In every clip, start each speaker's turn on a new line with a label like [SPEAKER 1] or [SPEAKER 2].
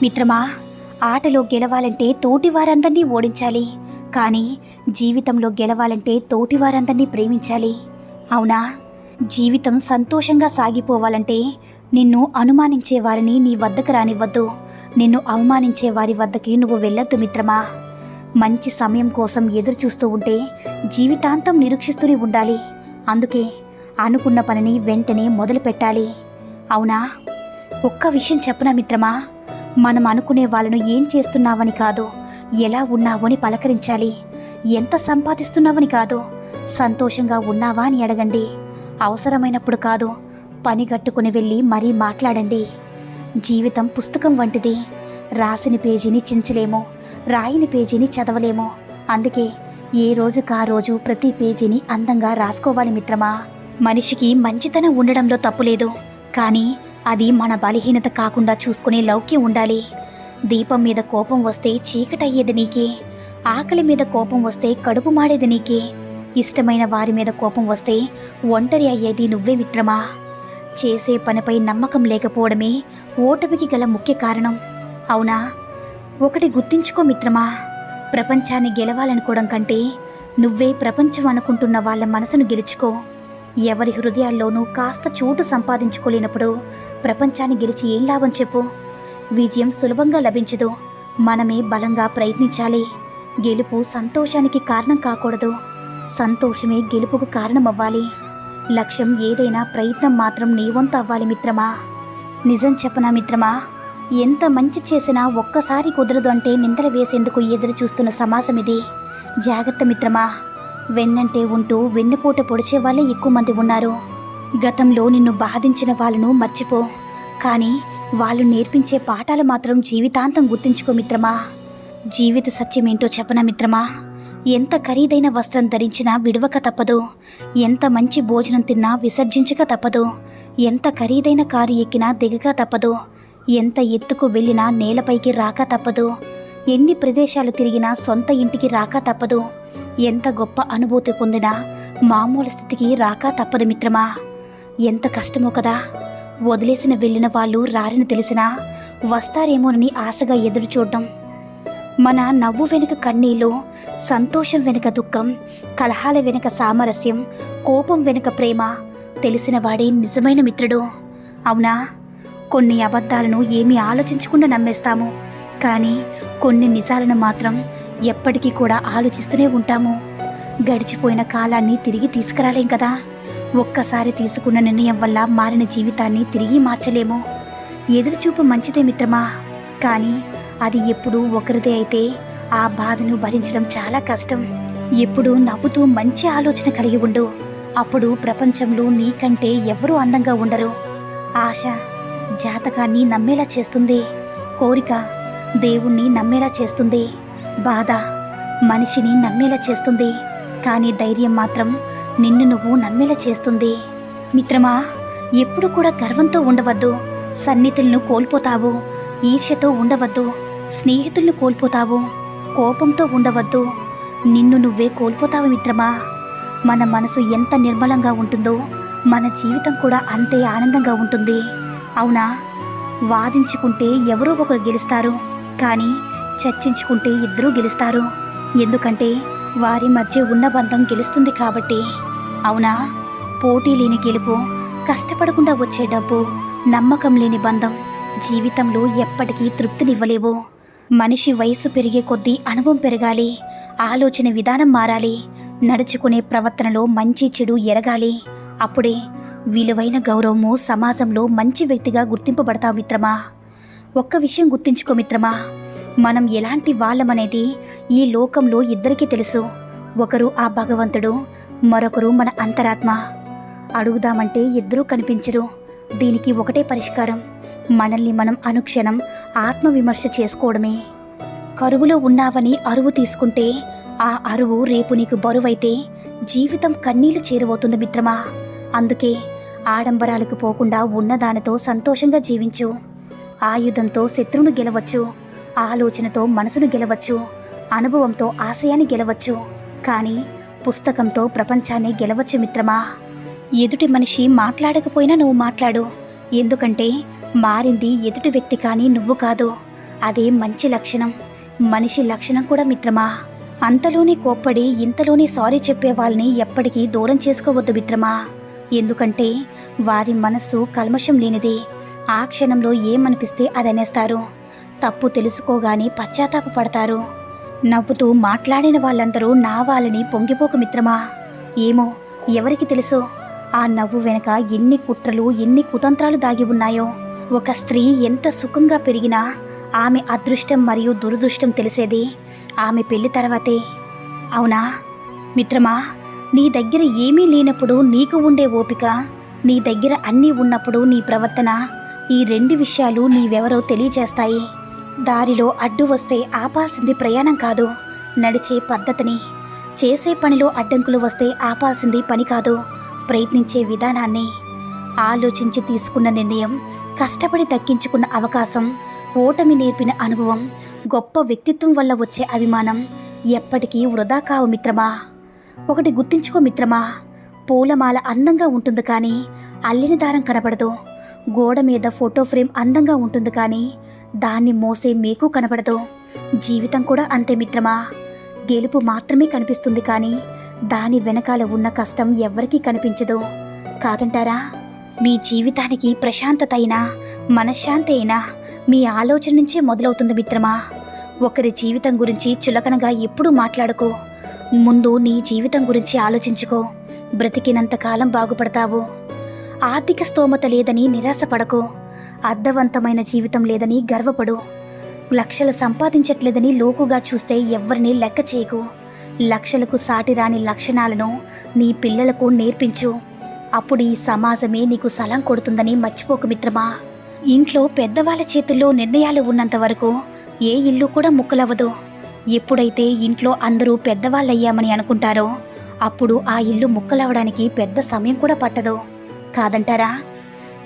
[SPEAKER 1] మిత్రమా, ఆటలో గెలవాలంటే తోటివారందరినీ ఓడించాలి, కానీ జీవితంలో గెలవాలంటే తోటివారందరినీ ప్రేమించాలి. అవునా? జీవితం సంతోషంగా సాగిపోవాలంటే నిన్ను అనుమానించే వారిని నీ వద్దకు రానివ్వద్దు, నిన్ను అవమానించే వారి వద్దకి నువ్వు వెళ్ళొద్దు మిత్రమా. మంచి సమయం కోసం ఎదురు చూస్తూ ఉంటే జీవితాంతం నిరీక్షిస్తూనే ఉండాలి. అందుకే అనుకున్న పనిని వెంటనే మొదలు పెట్టాలి. అవునా? ఒక్క విషయం చెప్పనా మిత్రమా, మనం అనుకునే వాళ్ళను ఏం చేస్తున్నావని కాదు, ఎలా ఉన్నావని పలకరించాలి. ఎంత సంపాదిస్తున్నావని కాదు, సంతోషంగా ఉన్నావా అని అడగండి. అవసరమైనప్పుడు కాదు, పని గట్టుకుని వెళ్ళి మరీ మాట్లాడండి. జీవితం పుస్తకం వంటిది. రాసిన పేజీని చించలేము, రాయని పేజీని చదవలేము. అందుకే ఏ రోజుకా రోజు ప్రతి పేజీని అందంగా రాసుకోవాలి మిత్రమా. మనిషికి మంచితనం ఉండడంలో తప్పులేదు, కానీ అది మన బలహీనత కాకుండా చూసుకునే లౌక్యం ఉండాలి. దీపం మీద కోపం వస్తే చీకటయ్యేది నీకే, ఆకలి మీద కోపం వస్తే కడుపు మాడేది నీకే, ఇష్టమైన వారి మీద కోపం వస్తే ఒంటరి అయ్యేది నువ్వే మిత్రమా. చేసే పనిపై నమ్మకం లేకపోవడమే ఓటమికి గల ముఖ్య కారణం. అవునా? ఒకటి గుర్తించుకో మిత్రమా, ప్రపంచాన్ని గెలవాలనుకోవడం కంటే నువ్వే ప్రపంచం అనుకుంటున్న వాళ్ళ మనసును గెలుచుకో. ఎవరి హృదయాల్లోనూ కాస్త చోటు సంపాదించుకోలేనప్పుడు ప్రపంచాన్ని గెలిచి ఏం లాభం చెప్పు? విజయం సులభంగా లభించదు, మనమే బలంగా ప్రయత్నించాలి. గెలుపు సంతోషానికి కారణం కాకూడదు, సంతోషమే గెలుపుకు కారణమవ్వాలి. లక్ష్యం ఏదైనా ప్రయత్నం మాత్రం నీ వంతు అవ్వాలి మిత్రమా. నిజం చెప్పనా మిత్రమా, ఎంత మంచి చేసినా ఒక్కసారి కుదరదు అంటే నిందలు వేసేందుకు ఎదురు చూస్తున్న సమాజం ఇది. జాగ్రత్త మిత్రమా. వెన్నంటే ఉంటూ వెన్నుపూట పొడిచే వాళ్ళే ఎక్కువ మంది ఉన్నారు. గతంలో నిన్ను బాధించిన వాళ్ళను మర్చిపో, కానీ వాళ్ళు నేర్పించే పాఠాలు మాత్రం జీవితాంతం గుర్తుంచుకో మిత్రమా. జీవిత సత్యమేంటో చెప్పనా మిత్రమా, ఎంత ఖరీదైన వస్త్రం ధరించినా విడవక తప్పదు, ఎంత మంచి భోజనం తిన్నా విసర్జించక తప్పదు, ఎంత ఖరీదైన కారు ఎక్కినా దిగక తప్పదు, ఎంత ఎత్తుకు వెళ్ళినా నేలపైకి రాక తప్పదు, ఎన్ని ప్రదేశాలు తిరిగినా సొంత ఇంటికి రాక తప్పదు, ఎంత గొప్ప అనుభూతి పొందినా మామూలు స్థితికి రాక తప్పదు మిత్రమా. ఎంత కష్టమో కదా. వదిలేసిన వెళ్ళిన వాళ్ళు రారని తెలిసినా వస్తారేమోనని ఆశగా ఎదురు చూడడం. మన నవ్వు వెనుక కన్నీళ్ళు, సంతోషం వెనుక దుఃఖం, కలహాల వెనుక సామరస్యం, కోపం వెనుక ప్రేమ తెలిసిన వాడే నిజమైన మిత్రుడు. అవునా? కొన్ని అబద్ధాలను ఏమీ ఆలోచించకుండా నమ్మేస్తాము, కానీ కొన్ని నిజాలను మాత్రం ఎప్పటికీ కూడా ఆలోచిస్తూనే ఉంటాము. గడిచిపోయిన కాలాన్ని తిరిగి తీసుకురాలేం కదా. ఒక్కసారి తీసుకున్న నిర్ణయం వల్ల మారిన జీవితాన్ని తిరిగి మార్చలేము. ఎదురుచూపు మంచిదే మిత్రమా, కానీ అది ఎప్పుడు ఒకరిదే అయితే ఆ బాధను భరించడం చాలా కష్టం. ఎప్పుడు నవ్వుతూ మంచి ఆలోచన కలిగి ఉండు, అప్పుడు ప్రపంచంలో నీకంటే ఎవరూ అందంగా ఉండరు. ఆశ జాతకాన్ని నమ్మేలా చేస్తుంది, కోరిక దేవుణ్ణి నమ్మేలా చేస్తుంది, బాధ మనిషిని నమ్మేలా చేస్తుంది, కానీ ధైర్యం మాత్రం నిన్ను నువ్వు నమ్మేలా చేస్తుంది. మిత్రమా, ఎప్పుడు కూడా గర్వంతో ఉండవద్దు, సన్నిహితులను కోల్పోతావు. ఈర్ష్యతో ఉండవద్దు, స్నేహితులను కోల్పోతావు. కోపంతో ఉండవద్దు, నిన్ను నువ్వే కోల్పోతావు మిత్రమా. మన మనసు ఎంత నిర్మలంగా ఉంటుందో మన జీవితం కూడా అంతే ఆనందంగా ఉంటుంది. అవునా? వాదించుకుంటే ఎవరో ఒకరు గెలుస్తారు, కానీ చర్చించుకుంటే ఇద్దరూ గెలుస్తారు. ఎందుకంటే వారి మధ్య ఉన్న బంధం గెలుస్తుంది కాబట్టి. అవునా? పోటీ లేని గెలుపు, కష్టపడకుండా వచ్చే డబ్బు, నమ్మకం లేని బంధం జీవితంలో ఎప్పటికీ తృప్తినివ్వలేవు. మనిషి వయసు పెరిగే కొద్దీ అనుభవం పెరగాలి, ఆలోచన విధానం మారాలి, నడుచుకునే ప్రవర్తనలో మంచి చెడు ఎరగాలి. అప్పుడే విలువైన గౌరవము సమాజంలో మంచి వ్యక్తిగా గుర్తింపబడతావు మిత్రమా. ఒక్క విషయం గుర్తించుకో మిత్రమా, మనం ఎలాంటి వాళ్ళమనేది ఈ లోకంలో ఇద్దరికీ తెలుసు. ఒకరు ఆ భగవంతుడు, మరొకరు మన అంతరాత్మ. అడుగుదామంటే ఇద్దరూ కనిపించరు. దీనికి ఒకటే పరిష్కారం, మనల్ని మనం అనుక్షణం ఆత్మవిమర్శ చేసుకోవడమే. కరువులో ఉన్నావని అరువు తీసుకుంటే ఆ అరువు రేపు నీకు బరువైతే జీవితం కన్నీళ్లు చేరువవుతుంది మిత్రమా. అందుకే ఆడంబరాలకు పోకుండా ఉన్నదానితో సంతోషంగా జీవించు. ఆయుధంతో శత్రువును గెలవచ్చు, ఆలోచనతో మనసును గెలవచ్చు, అనుభవంతో ఆశయాన్ని గెలవచ్చు, కానీ పుస్తకంతో ప్రపంచాన్ని గెలవచ్చు మిత్రమా. ఎదుటి మనిషి మాట్లాడకపోయినా నువ్వు మాట్లాడు, ఎందుకంటే మారింది ఎదుటి వ్యక్తి కానీ నువ్వు కాదు. అదే మంచి లక్షణం, మనిషి లక్షణం కూడా మిత్రమా. అంతలోనే కోప్పడి ఇంతలోనే సారీ చెప్పే వాళ్ళని ఎప్పటికీ దూరం చేసుకోవద్దు మిత్రమా. ఎందుకంటే వారి మనస్సు కల్మషం లేనిది. ఆ క్షణంలో ఏమనిపిస్తే అదనేస్తారు. తప్పు తెలుసుకోగానే పశ్చాత్తాప పడతారు. నవ్వుతూ మాట్లాడిన వాళ్ళందరూ నా వాళ్ళని పొంగిపోకు మిత్రమా. ఏమో ఎవరికి తెలుసు ఆ నవ్వు వెనక ఎన్ని కుట్రలు, ఎన్ని కుతంత్రాలు దాగి ఉన్నాయో. ఒక స్త్రీ ఎంత సుఖంగా పెరిగినా ఆమె అదృష్టం మరియు దురదృష్టం తెలిసేది ఆమె పెళ్లి తర్వాతే. అవునా మిత్రమా, నీ దగ్గర ఏమీ లేనప్పుడు నీకు ఉండే ఓపిక, నీ దగ్గర అన్నీ ఉన్నప్పుడు నీ ప్రవర్తన, ఈ రెండు విషయాలు నీవెవరో తెలియజేస్తాయి. దారిలో అడ్డు వస్తే ఆపాల్సింది ప్రయాణం కాదు, నడిచే పద్ధతిని. చేసే పనిలో అడ్డంకులు వస్తే ఆపాల్సింది పని కాదు, ప్రయత్నించే విధానాన్ని. ఆలోచించి తీసుకున్న నిర్ణయం, కష్టపడి దక్కించుకున్న అవకాశం, ఓటమి నేర్పిన అనుభవం, గొప్ప వ్యక్తిత్వం వల్ల వచ్చే అభిమానం ఎప్పటికీ వృధా కావు మిత్రమా. ఒకటి గుర్తించుకో మిత్రమా, పూలమాల అందంగా ఉంటుంది కానీ అల్లిన దారం కనబడదు. గోడ మీద ఫోటో ఫ్రేమ్ అందంగా ఉంటుంది కానీ దాన్ని మోసే మీకు కనబడదు. జీవితం కూడా అంతే మిత్రమా. గెలుపు మాత్రమే కనిపిస్తుంది కానీ దాని వెనకాల ఉన్న కష్టం ఎవ్వరికీ కనిపించదు. కాదంటారా? మీ జీవితానికి ప్రశాంతత అయినా, మనశ్శాంతి అయినా మీ ఆలోచన నుంచే మొదలవుతుంది మిత్రమా. ఒకరి జీవితం గురించి చులకనగా ఎప్పుడూ మాట్లాడుకో. ముందు నీ జీవితం గురించి ఆలోచించుకో. బ్రతికినంతకాలం బాగుపడతావు. ఆర్థిక స్తోమత లేదని నిరాశపడకు. అర్థవంతమైన జీవితం లేదని గర్వపడు. లక్షలు సంపాదించట్లేదని లోకుగా చూస్తే ఎవ్వరినీ లెక్క చేయకు. లక్షలకు సాటిరాని లక్షణాలను నీ పిల్లలకు నేర్పించు. అప్పుడు ఈ సమాజమే నీకు సలం కొడుతుందని మర్చిపోకు మిత్రమా. ఇంట్లో పెద్దవాళ్ళ చేతుల్లో నిర్ణయాలు ఉన్నంత వరకు ఏ ఇల్లు కూడా ముక్కలవ్వదు. ఎప్పుడైతే ఇంట్లో అందరూ పెద్దవాళ్ళయ్యామని అనుకుంటారో అప్పుడు ఆ ఇల్లు ముక్కలవడానికి పెద్ద సమయం కూడా పట్టదు. కాదంటారా?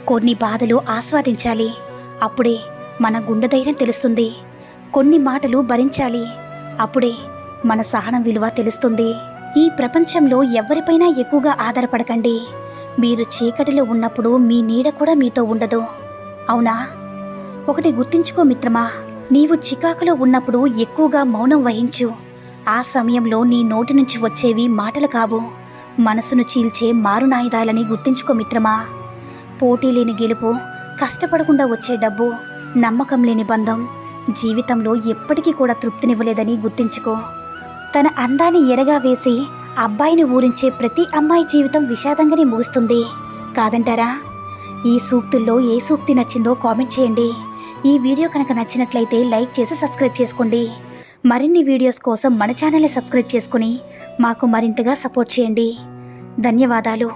[SPEAKER 1] కొన్ని బాధలు ఆస్వాదించాలి, అప్పుడే మన గుండె ధైర్యం తెలుస్తుంది. కొన్ని మాటలు భరించాలి, అప్పుడే మన సహనం విలువ తెలుస్తుంది. ఈ ప్రపంచంలో ఎవరిపైనా ఎక్కువగా ఆధారపడకండి. మీరు చీకటిలో ఉన్నప్పుడు మీ నీడ కూడా మీతో ఉండదు. అవునా? ఒకటి గుర్తించుకో మిత్రమా, నీవు చికాకులో ఉన్నప్పుడు ఎక్కువగా మౌనం వహించు. ఆ సమయంలో నీ నోటి నుంచి వచ్చేవి మాటలు కావు, మనసును చీల్చే మారునాయుధాలని గుర్తించుకో మిత్రమా. పోటీ లేని గెలుపు, కష్టపడకుండా వచ్చే డబ్బు, నమ్మకం లేని బంధం జీవితంలో ఎప్పటికీ కూడా తృప్తినివ్వలేదని గుర్తించుకో. తన అందాన్ని ఎరగా వేసి అబ్బాయిని ఊరించే ప్రతి అమ్మాయి జీవితం విషాదంగానే ముగుస్తుంది. కాదంటారా? ఈ సూక్తుల్లో ఏ సూక్తి నచ్చిందో కామెంట్ చేయండి. ఈ వీడియో కనుక నచ్చినట్లయితే లైక్ చేసి సబ్స్క్రైబ్ చేసుకోండి. మరిన్ని వీడియోస్ కోసం మన ఛానల్ని సబ్స్క్రైబ్ చేసుకుని మాకు మరింతగా సపోర్ట్ చేయండి. ధన్యవాదాలు.